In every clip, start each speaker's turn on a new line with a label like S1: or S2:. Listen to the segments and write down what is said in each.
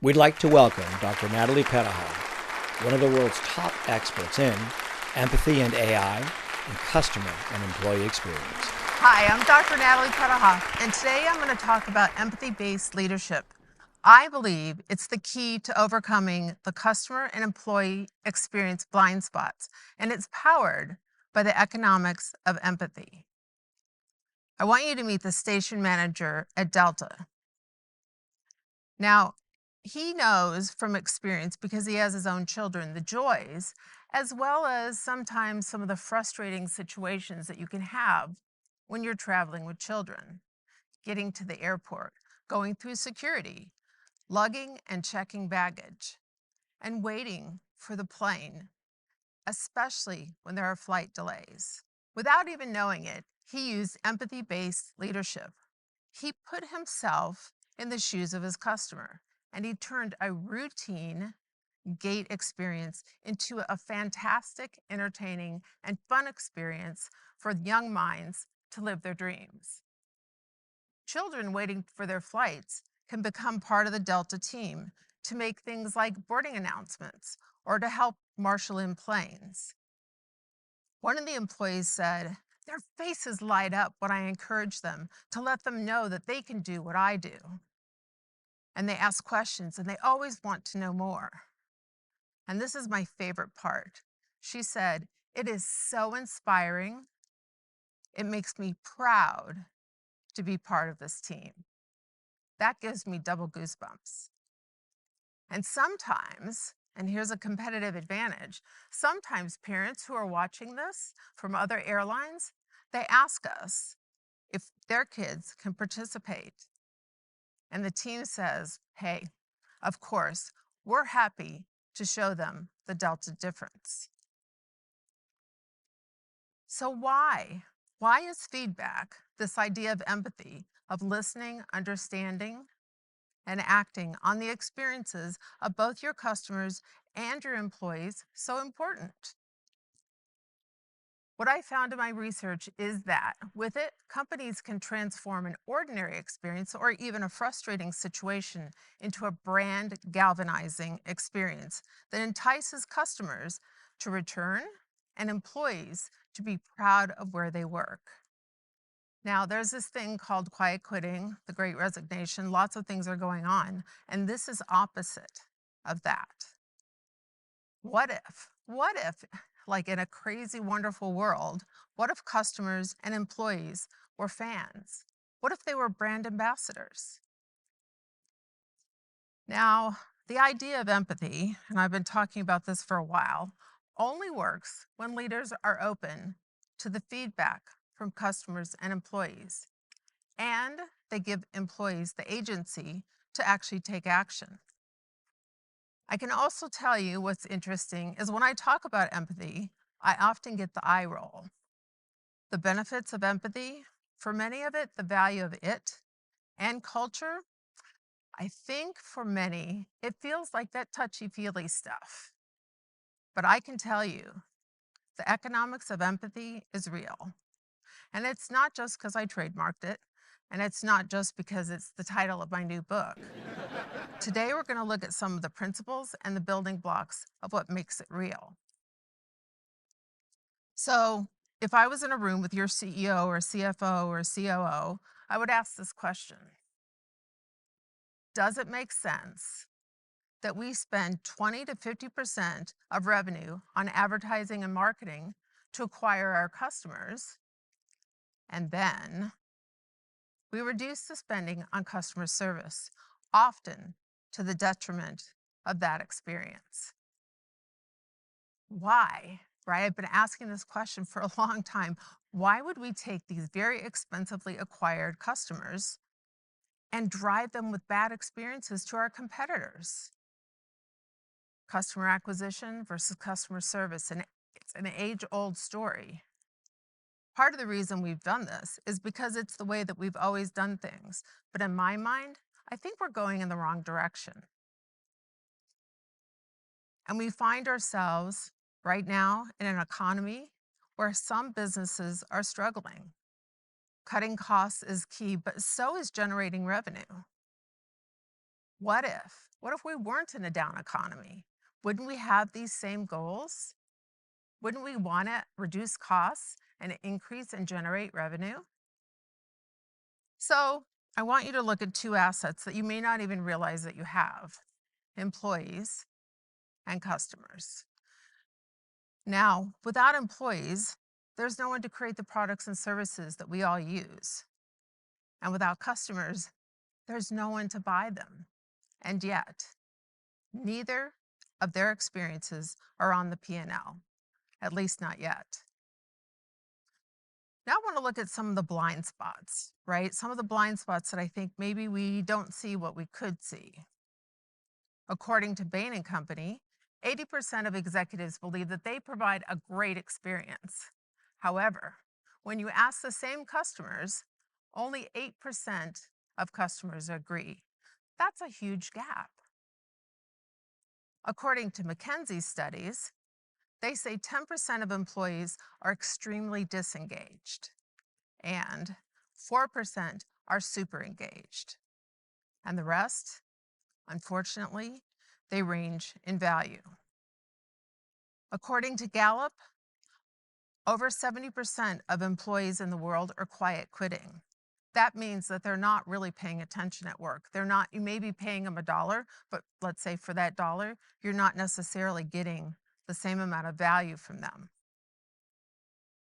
S1: We'd like to welcome Dr. Natalie, one of the world's top experts in empathy and AI and customer and employee experience.
S2: Hi, I'm Dr. Natalie, and today I'm going to talk about empathy-based leadership. I believe it's the key to overcoming the customer and employee experience blind spots, and it's powered by the economics of empathy. I want you to meet the station manager at Delta. Now, he knows from experience, because he has his own children, the joys, as well as sometimes some of the frustrating situations that you can have when you're traveling with children. Getting to the airport, going through security, lugging and checking baggage, and waiting for the plane, especially when there are flight delays. Without even knowing it, he used empathy-based leadership. He put himself in the shoes of his customer, and he turned a routine gate experience into a fantastic, entertaining, and fun experience for young minds to live their dreams. Children waiting for their flights can become part of the Delta team to make things like boarding announcements or to help marshal in planes. One of the employees said, "Their faces light up when I encourage them to let them know that they can do what I do. And they ask questions and they always want to know more." And this is my favorite part. She said, "It is so inspiring. It makes me proud to be part of this team." That gives me double goosebumps. And sometimes, and here's a competitive advantage, sometimes parents who are watching this from other airlines, they ask us if their kids can participate. And the team says, "Hey, of course, we're happy to show them the Delta difference." So why? Why is feedback, this idea of empathy, of listening, understanding, and acting on the experiences of both your customers and your employees, so important? What I found in my research is that with it, companies can transform an ordinary experience or even a frustrating situation into a brand galvanizing experience that entices customers to return and employees to be proud of where they work. Now, there's this thing called quiet quitting, the great resignation. Lots of things are going on, and this is opposite of that. What if, like in a crazy, wonderful world, what if customers and employees were fans? What if they were brand ambassadors? Now, the idea of empathy, and I've been talking about this for a while, only works when leaders are open to the feedback from customers and employees, and they give employees the agency to actually take action. I can also tell you what's interesting is when I talk about empathy, I often get the eye roll. The benefits of empathy, for many of it, the value of it, and culture, I think for many, it feels like that touchy-feely stuff. But I can tell you, the economics of empathy is real. And it's not just because I trademarked it, and it's not just because it's the title of my new book. Today, we're going to look at some of the principles and the building blocks of what makes it real. So, if I was in a room with your CEO or CFO or COO, I would ask this question: does it make sense that we spend 20 to 50% of revenue on advertising and marketing to acquire our customers, and then we reduce the spending on customer service, often to the detriment of that experience? Why? Right? I've been asking this question for a long time. Why would we take these very expensively acquired customers and drive them with bad experiences to our competitors? Customer acquisition versus customer service, and it's an age-old story. Part of the reason we've done this is because it's the way that we've always done things. But in my mind, I think we're going in the wrong direction. And we find ourselves right now in an economy where some businesses are struggling. Cutting costs is key, but so is generating revenue. What if What if we weren't in a down economy? Wouldn't we have these same goals? Wouldn't we want to reduce costs and increase and generate revenue? So, I want you to look at two assets that you may not even realize that you have: employees and customers. Now, without employees, there's no one to create the products and services that we all use. And without customers, there's no one to buy them. And yet, neither of their experiences are on the P&L, at least not yet. Now I want to look at some of the blind spots, right? Some of the blind spots that I think maybe we don't see what we could see. According to Bain and Company, 80% of executives believe that they provide a great experience. However, when you ask the same customers, only 8% of customers agree. That's a huge gap. According to McKinsey's studies, they say 10% of employees are extremely disengaged and 4% are super engaged. And the rest, unfortunately, they range in value. According to Gallup, over 70% of employees in the world are quiet quitting. That means that they're not really paying attention at work. You may be paying them $1, but let's say for that dollar, you're not necessarily getting the same amount of value from them.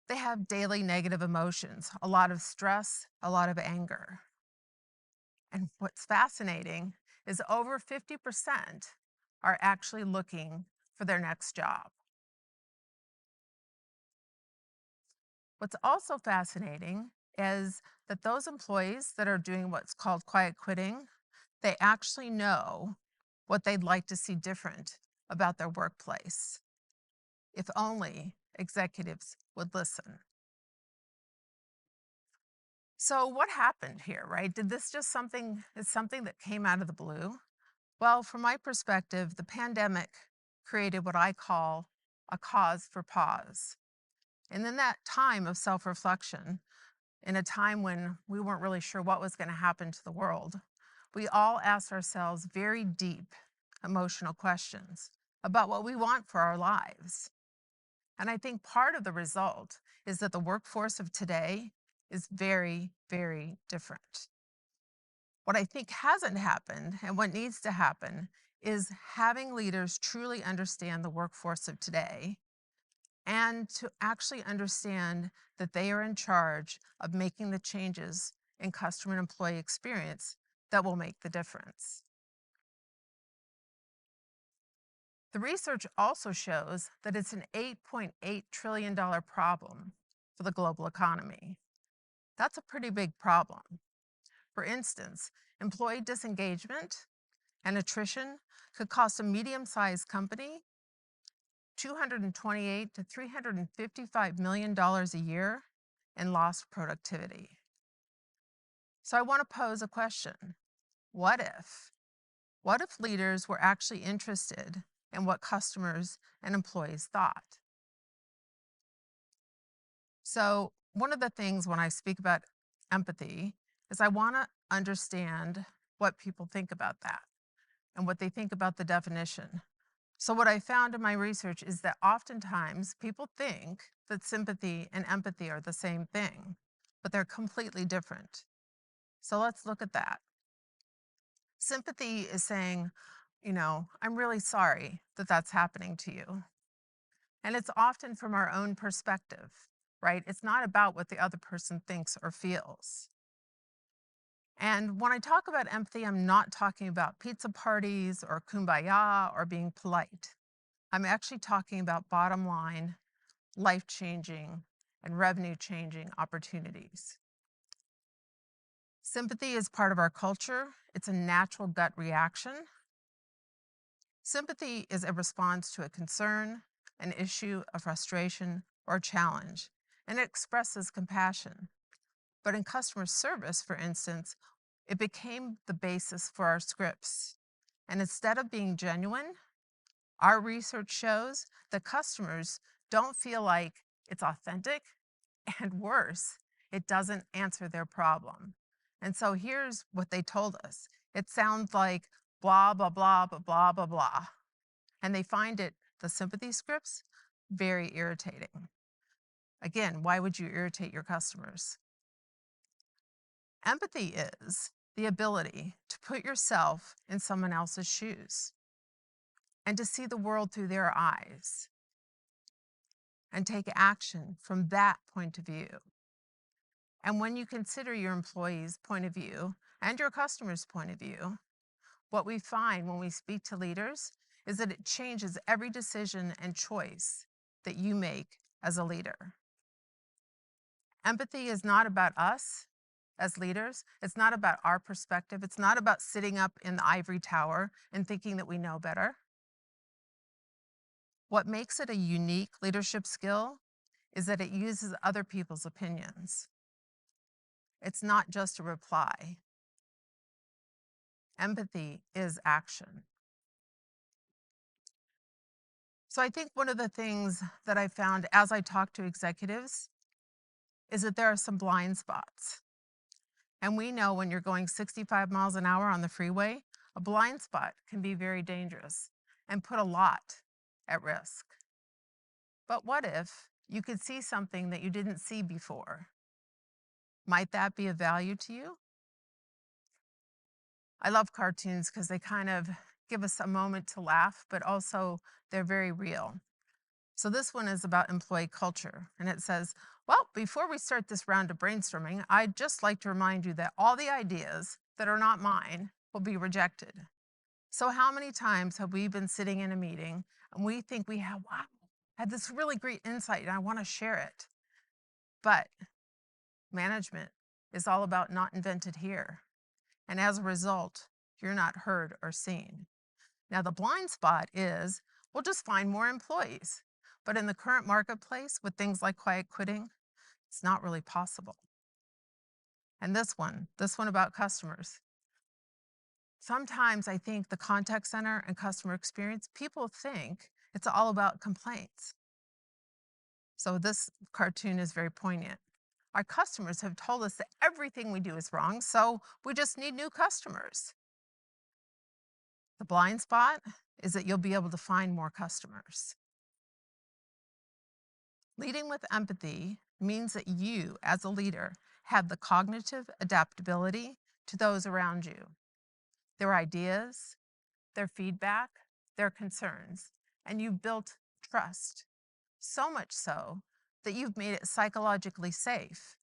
S2: They have daily negative emotions, a lot of stress, a lot of anger. And what's fascinating is over 50% are actually looking for their next job. What's also fascinating is that those employees that are doing what's called quiet quitting, they actually know what they'd like to see different about their workplace. If only executives would listen. So what happened here, right? Did this just something that came out of the blue? Well, from my perspective, the pandemic created what I call a cause for pause. And in that time of self-reflection, in a time when we weren't really sure what was going to happen to the world, we all asked ourselves very deep emotional questions about what we want for our lives. And I think part of the result is that the workforce of today is very, very different. What I think hasn't happened and what needs to happen is having leaders truly understand the workforce of today and to actually understand that they are in charge of making the changes in customer and employee experience that will make the difference. The research also shows that it's an $8.8 trillion problem for the global economy. That's a pretty big problem. For instance, employee disengagement and attrition could cost a medium-sized company $228 to $355 million a year in lost productivity. So I want to pose a question. What if? What if leaders were actually interested in what customers and employees thought? So one of the things when I speak about empathy is I want to understand what people think about that and what they think about the definition. So what I found in my research is that oftentimes people think that sympathy and empathy are the same thing, but they're completely different. So let's look at that. Sympathy is saying, I'm really sorry that that's happening to you. And it's often from our own perspective, right? It's not about what the other person thinks or feels. And when I talk about empathy, I'm not talking about pizza parties or kumbaya or being polite. I'm actually talking about bottom line, life-changing, and revenue-changing opportunities. Sympathy is part of our culture. It's a natural gut reaction. Sympathy is a response to a concern, an issue, a frustration, or a challenge, and it expresses compassion. But in customer service, for instance, it became the basis for our scripts. And instead of being genuine, our research shows that customers don't feel like it's authentic, and worse, it doesn't answer their problem. And so here's what they told us. It sounds like blah, blah, blah, blah, blah, blah, blah. And they find the sympathy scripts, very irritating. Again, why would you irritate your customers? Empathy is the ability to put yourself in someone else's shoes and to see the world through their eyes and take action from that point of view. And when you consider your employees' point of view and your customers' point of view, what we find when we speak to leaders is that it changes every decision and choice that you make as a leader. Empathy is not about us as leaders. It's not about our perspective. It's not about sitting up in the ivory tower and thinking that we know better. What makes it a unique leadership skill is that it uses other people's opinions. It's not just a reply. Empathy is action. So I think one of the things that I found as I talk to executives is that there are some blind spots. And we know when you're going 65 miles an hour on the freeway, a blind spot can be very dangerous and put a lot at risk. But what if you could see something that you didn't see before? Might that be of value to you? I love cartoons because they kind of give us a moment to laugh, but also they're very real. So this one is about employee culture, and it says, well, before we start this round of brainstorming, I'd just like to remind you that all the ideas that are not mine will be rejected. So how many times have we been sitting in a meeting and we think we have, wow, I had this really great insight and I want to share it. But management is all about not invented here. And as a result, you're not heard or seen. Now, the blind spot is we'll just find more employees. But in the current marketplace, with things like quiet quitting, it's not really possible. And this one about customers. Sometimes I think the contact center and customer experience, people think it's all about complaints. So this cartoon is very poignant. Our customers have told us that everything we do is wrong, so we just need new customers. The blind spot is that you'll be able to find more customers. Leading with empathy means that you, as a leader, have the cognitive adaptability to those around you, their ideas, their feedback, their concerns, and you've built trust. So much so that you've made it psychologically safe,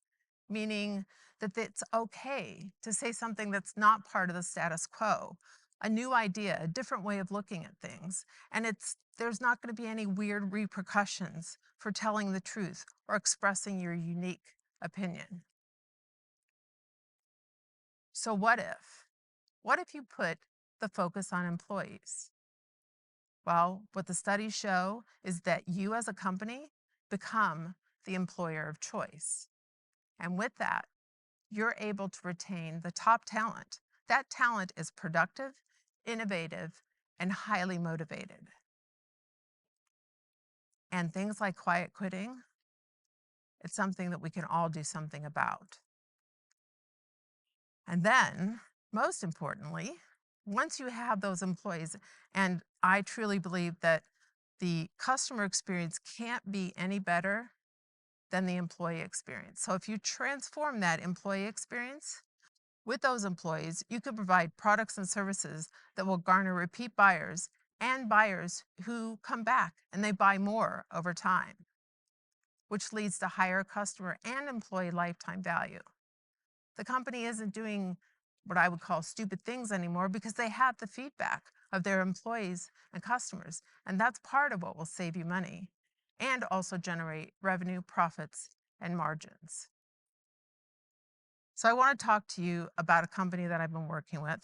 S2: meaning that it's okay to say something that's not part of the status quo, a new idea, a different way of looking at things. And there's not going to be any weird repercussions for telling the truth or expressing your unique opinion. So what if? What if you put the focus on employees? Well, what the studies show is that you as a company become the employer of choice. And with that, you're able to retain the top talent. That talent is productive, innovative, and highly motivated. And things like quiet quitting, it's something that we can all do something about. And then, most importantly, once you have those employees, and I truly believe that the customer experience can't be any better than the employee experience. So if you transform that employee experience with those employees, you could provide products and services that will garner repeat buyers and buyers who come back and they buy more over time, which leads to higher customer and employee lifetime value. The company isn't doing what I would call stupid things anymore because they have the feedback of their employees and customers. And that's part of what will save you money and also generate revenue, profits, and margins. So I want to talk to you about a company that I've been working with.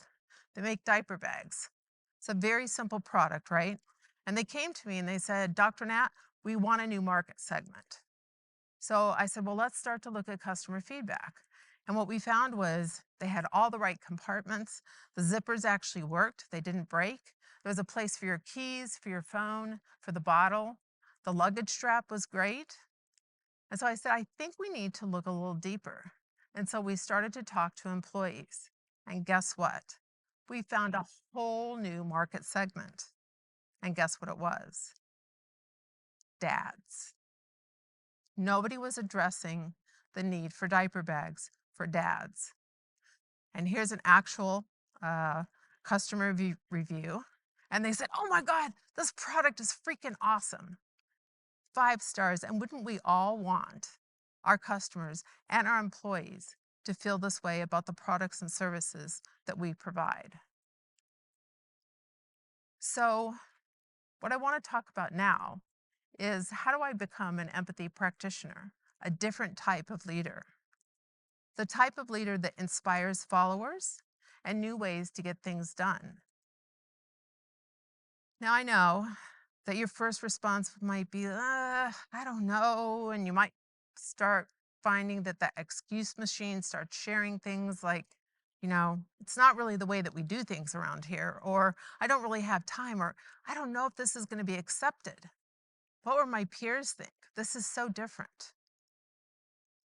S2: They make diaper bags. It's a very simple product, right? And they came to me and they said, Dr. Nat, we want a new market segment. So I said, well, let's start to look at customer feedback. And what we found was they had all the right compartments. The zippers actually worked. They didn't break. There was a place for your keys, for your phone, for the bottle. The luggage strap was great. And so I said, I think we need to look a little deeper. And so we started to talk to employees. And guess what? we found a whole new market segment. And guess what it was? Dads. Nobody was addressing the need for diaper bags for dads. And here's an actual customer review. And they said, "Oh my God, this product is freaking awesome." 5 stars. And wouldn't we all want our customers and our employees to feel this way about the products and services that we provide? So, what I want to talk about now is, how do I become an empathy practitioner, a different type of leader? The type of leader that inspires followers and new ways to get things done. Now, I know that your first response might be, I don't know. And you might start finding that the excuse machine starts sharing things like, it's not really the way that we do things around here, or I don't really have time, or I don't know if this is going to be accepted. What will my peers think? This is so different.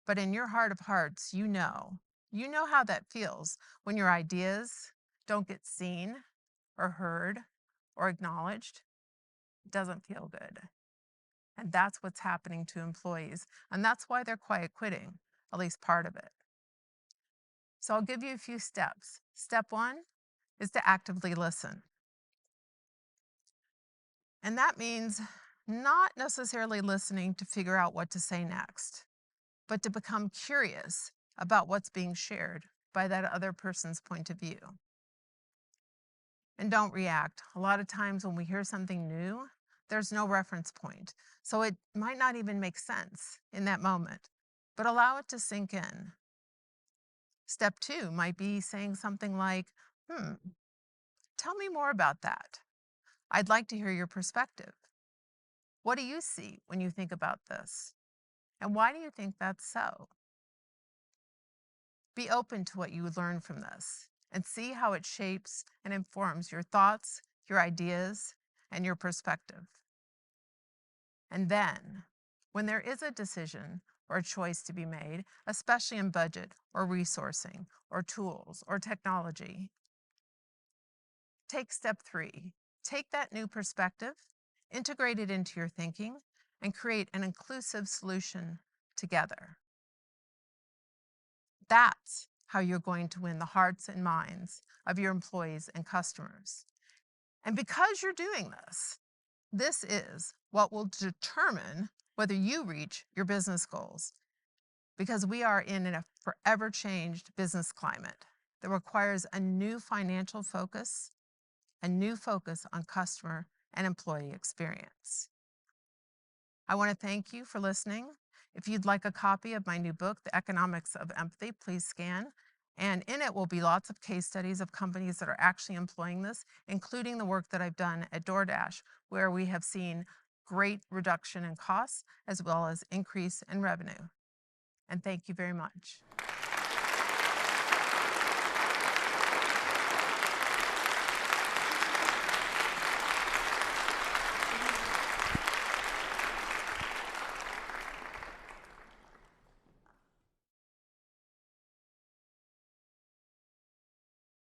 S2: But in your heart of hearts, you know how that feels when your ideas don't get seen or heard or acknowledged. It doesn't feel good. And that's what's happening to employees. And that's why they're quiet quitting, at least part of it. So I'll give you a few steps. Step 1 is to actively listen. And that means not necessarily listening to figure out what to say next, but to become curious about what's being shared by that other person's point of view. And don't react. A lot of times when we hear something new, there's no reference point. So it might not even make sense in that moment, but allow it to sink in. Step 2 might be saying something like, tell me more about that. I'd like to hear your perspective. What do you see when you think about this? And why do you think that's so? Be open to what you learn from this and see how it shapes and informs your thoughts, your ideas, and your perspective. And then, when there is a decision or a choice to be made, especially in budget or resourcing or tools or technology, take step 3. Take that new perspective, integrate it into your thinking, and create an inclusive solution together. That's how you're going to win the hearts and minds of your employees and customers. And because you're doing this, this is what will determine whether you reach your business goals. Because we are in a forever changed business climate that requires a new financial focus, a new focus on customer and employee experience. I want to thank you for listening. If you'd like a copy of my new book, The Economics of Empathy, please scan. And in it will be lots of case studies of companies that are actually employing this, including the work that I've done at DoorDash, where we have seen great reduction in costs as well as increase in revenue. And thank you very much.